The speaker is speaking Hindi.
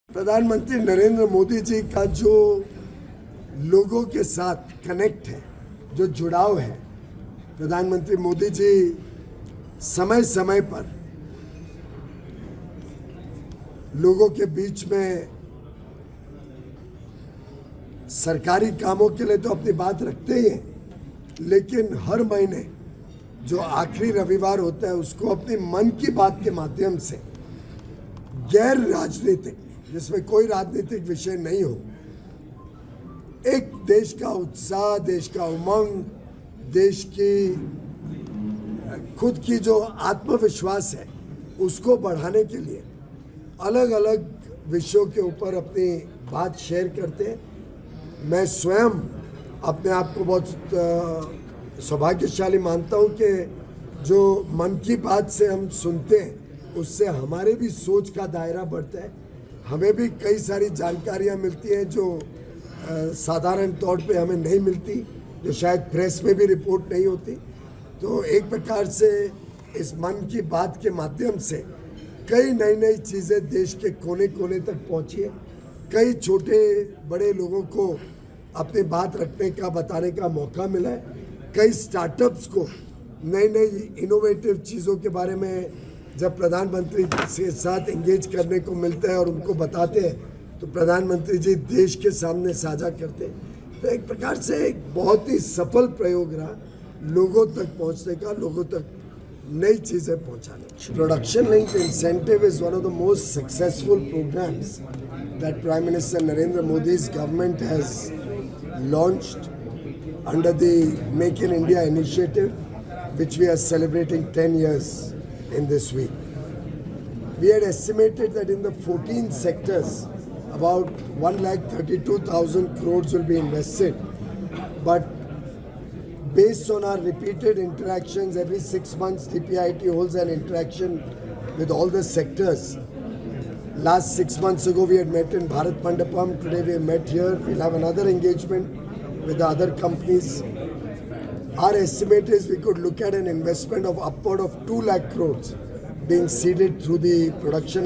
प्रधानमंत्री नरेंद्र मोदी जी का जो लोगों के साथ कनेक्ट है, जो जुड़ाव है, प्रधानमंत्री मोदी जी समय समय पर लोगों के बीच में सरकारी कामों के लिए तो अपनी बात रखते ही हैं, लेकिन हर महीने जो आखिरी रविवार होता है उसको अपनी मन की बात के माध्यम से गैर राजनीतिक, जिसमें कोई राजनीतिक विषय नहीं हो, एक देश का उत्साह, देश का उमंग, देश की खुद की जो आत्मविश्वास है उसको बढ़ाने के लिए अलग अलग विषयों के ऊपर अपनी बात शेयर करते हैं। मैं स्वयं अपने आप को बहुत सौभाग्यशाली मानता हूं कि जो मन की बात से हम सुनते हैं उससे हमारे भी सोच का दायरा बढ़ता है, हमें भी कई सारी जानकारियां मिलती हैं जो साधारण तौर पे हमें नहीं मिलती, जो शायद प्रेस में भी रिपोर्ट नहीं होती। तो एक प्रकार से इस मन की बात के माध्यम से कई नई नई चीज़ें देश के कोने कोने तक पहुँची है, कई छोटे बड़े लोगों को अपनी बात रखने का, बताने का मौका मिला है, कई स्टार्टअप्स को नई नई इनोवेटिव चीज़ों के बारे में जब प्रधानमंत्री के साथ एंगेज करने को मिलता है और उनको बताते हैं तो प्रधानमंत्री जी देश के सामने साझा करते हैं। तो एक प्रकार से एक बहुत ही सफल प्रयोग रहा लोगों तक पहुंचने का, लोगों तक नई चीज़ें पहुंचाने। Production linked incentive is one of the most successful programmes that prime minister Narendra Modi's government has launched under the Make in India initiative, which we are celebrating 10 years in this week. We had estimated that in the 14 sectors, about 1,32,000 crores will be invested. But based on our repeated interactions, every 6 months DPIIT holds an interaction with all the sectors. Last 6 months ago, we had met in Bharat Mandapam. Today we have met here. We'll have another engagement with the other companies. Our estimate is we could look at an investment of upward of 2 lakh crores being seeded through the production